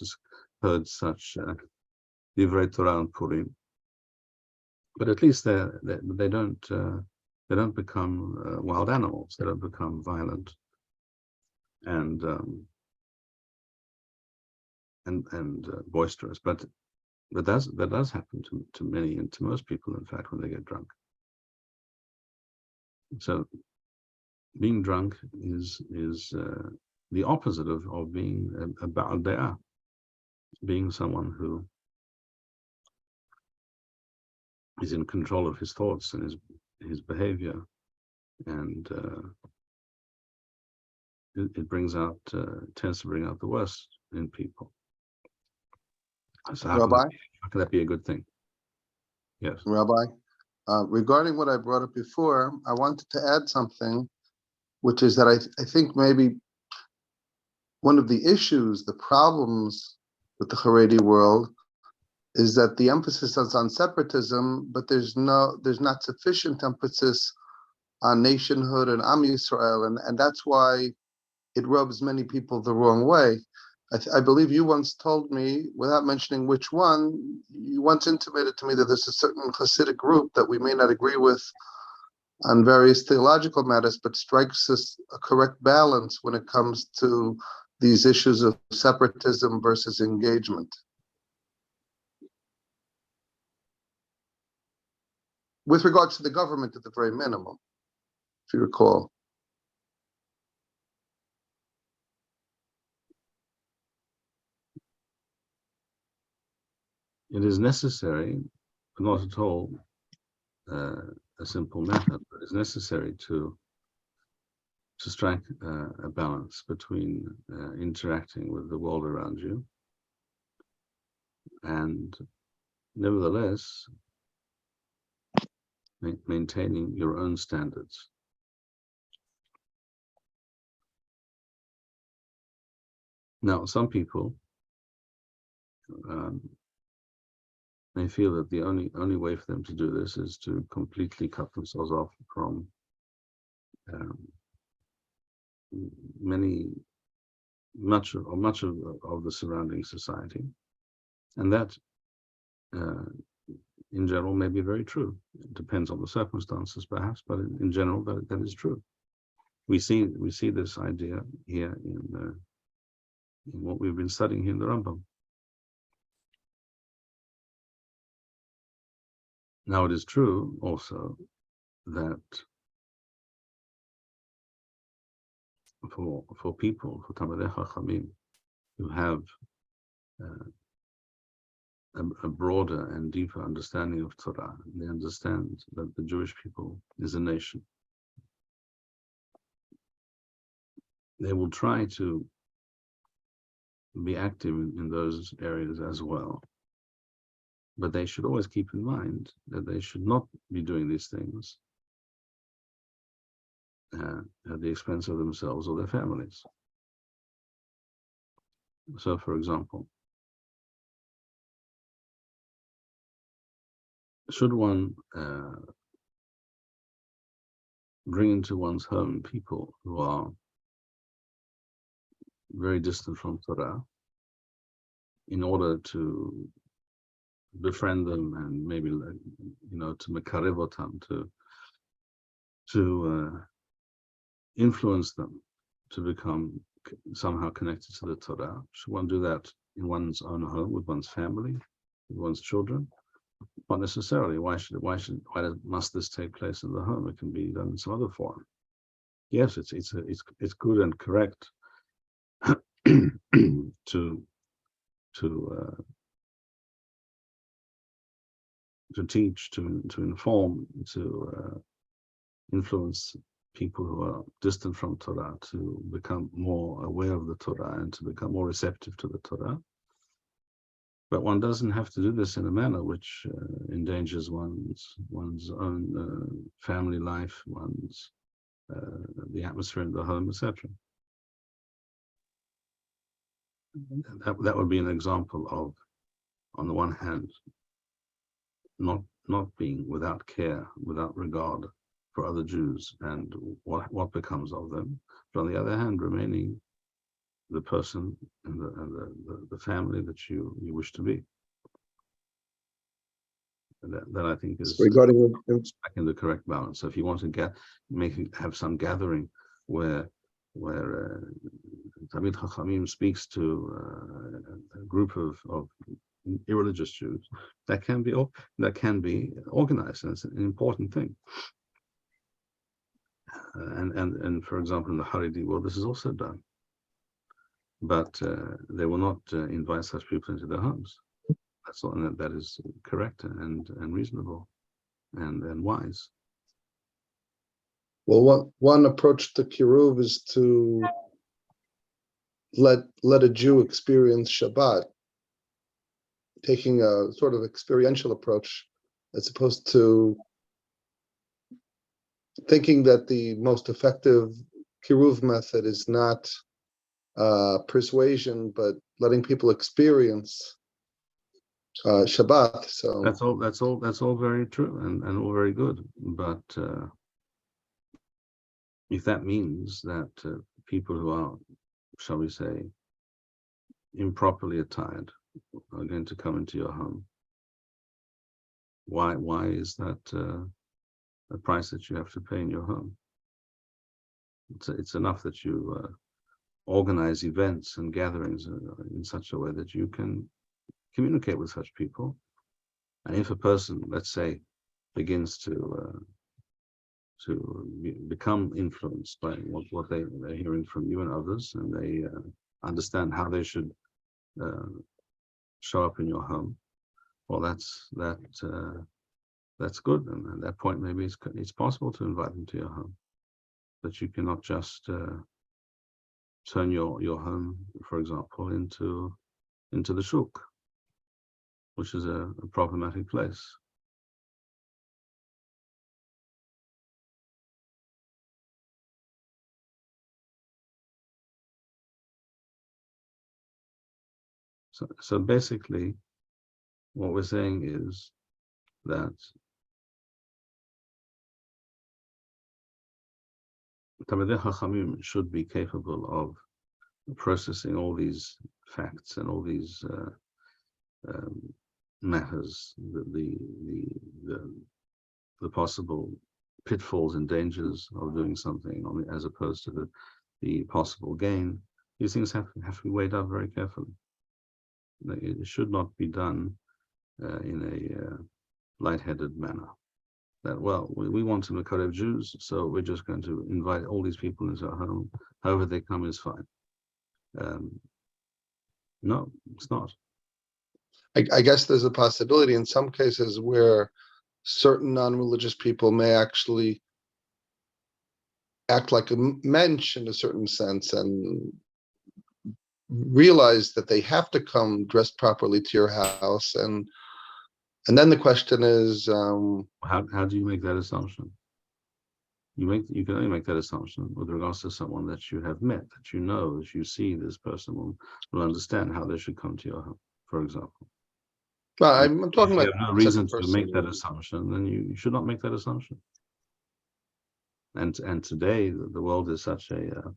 divrei Torah and Purim, but at least they don't become wild animals. They don't become violent and boisterous. But that does happen to many and to most people, in fact, when they get drunk. So being drunk is the opposite of being a Baal De'ah, being someone who is in control of his thoughts and his behavior, and it tends to bring out the worst in people. So how can that be a good thing? Yes. Rabbi, regarding what I brought up before, I wanted to add something, which is that I think maybe one of the issues, the problems with the Haredi world, is that the emphasis is on separatism, but there's not sufficient emphasis on nationhood and Am Yisrael, and that's why it rubs many people the wrong way. I believe you once told me, without mentioning which one, you once intimated to me that there's a certain Hasidic group that we may not agree with on various theological matters, but strikes us a correct balance when it comes to these issues of separatism versus engagement. With regards to the government, at the very minimum, if you recall. It is necessary, but not at all a simple matter, but it's necessary to strike a balance between interacting with the world around you and nevertheless maintaining your own standards. Now, some people may feel that the only way for them to do this is to completely cut themselves off from much of the surrounding society, and that in general may be very true. It depends on the circumstances, perhaps, but in general, that is true. We see this idea here in what we've been studying here in the Rambam. Now, it is true also that for people, for Talmidei Chachamim, who have a broader and deeper understanding of Torah, they understand that the Jewish people is a nation. They will try to be active in those areas as well. But they should always keep in mind that they should not be doing these things at the expense of themselves or their families. So, for example, should one bring into one's home people who are very distant from Torah in order to befriend them and maybe, to mekarev otam, to influence them to become somehow connected to the Torah? Should one do that in one's own home with one's family, with one's children? Not necessarily. Why must this take place in the home? It can be done in some other form. Yes, it's good and correct to teach, to inform, to influence people who are distant from Torah to become more aware of the Torah and to become more receptive to the Torah. But one doesn't have to do this in a manner which endangers one's own family life, the atmosphere in the home, etc. That would be an example of, on the one hand, not being without care, without regard for other Jews and what becomes of them, but on the other hand, remaining the person and the family that you wish to be. And that I think is regarding back in the correct balance. So if you want to have some gathering where Talmid Chachamim speaks to a group of irreligious Jews, that can be organized, and it's an important thing. And for example, in the Haredi world, this is also done. But they will not invite such people into their homes. That's all, and that is correct and reasonable and wise. Well, one approach to kiruv is to let a Jew experience Shabbat, taking a sort of experiential approach, as opposed to thinking that the most effective kiruv method is not persuasion, but letting people experience Shabbat. So that's all very true and all very good. But if that means that people who are, shall we say, improperly attired are going to come into your home, why is that a price that you have to pay in your home? It's enough that you organize events and gatherings in such a way that you can communicate with such people. And if a person, let's say, begins to become influenced by what they're hearing from you and others, and they understand how they should show up in your home, well, that's good. And at that point, maybe it's possible to invite them to your home, but you cannot just turn your home, for example, into the shuk, which is a problematic place. So basically, what we're saying is that Talmidei Chachamim should be capable of processing all these facts and all these matters, the possible pitfalls and dangers of doing something, as opposed to the possible gain. These things have to be weighed up very carefully. It should not be done in a lightheaded manner. That, well, we want to Mekarev Jews, so we're just going to invite all these people into our home. However they come is fine. No, it's not. I guess there's a possibility in some cases where certain non-religious people may actually act like a mensch in a certain sense and realize that they have to come dressed properly to your house, and then the question is, how do you make that assumption? You can only make that assumption with regards to someone that you have met, that you know, that you see this person will understand how they should come to your home, for example. well, I'm talking If about you have no reason to make that assumption, then you should not make that assumption. And today the world is such a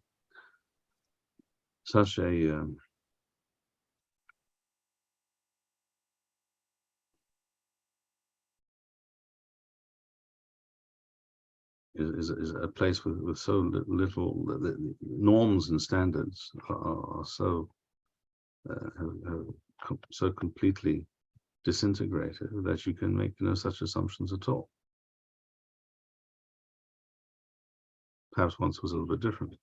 is a place with so little, the norms and standards are so so completely disintegrated that you can make no such assumptions at all. Perhaps once was a little bit different,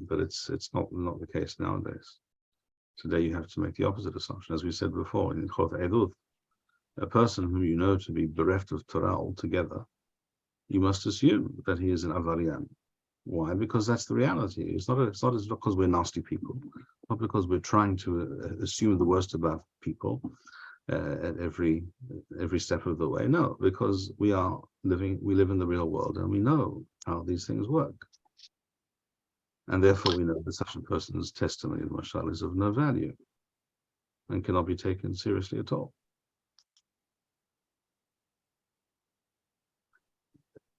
but it's not the case nowadays. Today you have to make the opposite assumption, as we said before in Hilchot, a person whom you know to be bereft of Torah altogether, you must assume that he is an avarian. Why? Because that's the reality. It's not because we're nasty people, not because we're trying to assume the worst about people at every step of the way. No, because we live in the real world, and we know how these things work. And therefore we know that such a person's testimony in Mashal is of no value and cannot be taken seriously at all.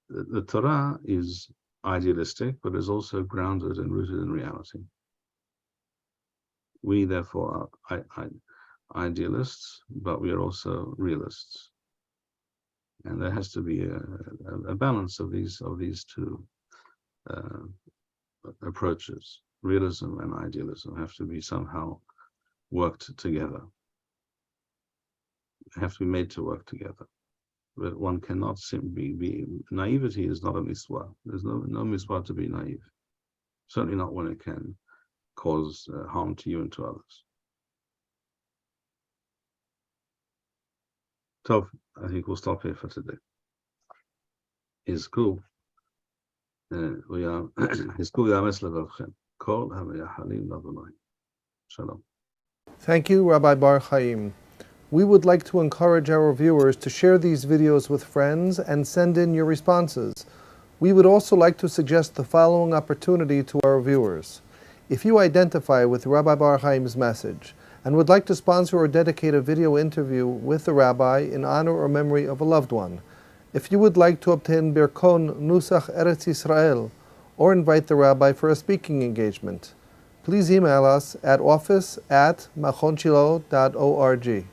The Torah is idealistic, but is also grounded and rooted in reality. We therefore are idealists, but we are also realists, and there has to be a balance of these two approaches. Realism and idealism have to be somehow worked together. They have to be made to work together. But one cannot simply be naivety is not a mitzvah. There's no mitzvah to be naive. Certainly not when it can cause harm to you and to others. Tov, I think we'll stop here for today. Is cool. We are Shalom. Thank you, Rabbi Bar-Hayim. We would like to encourage our viewers to share these videos with friends and send in your responses. We would also like to suggest the following opportunity to our viewers. If you identify with Rabbi Bar-Hayim's message and would like to sponsor or dedicate a video interview with the rabbi in honor or memory of a loved one, if you would like to obtain Birkon Nusach Eretz Yisrael or invite the rabbi for a speaking engagement, please email us at office@machonshilo.org.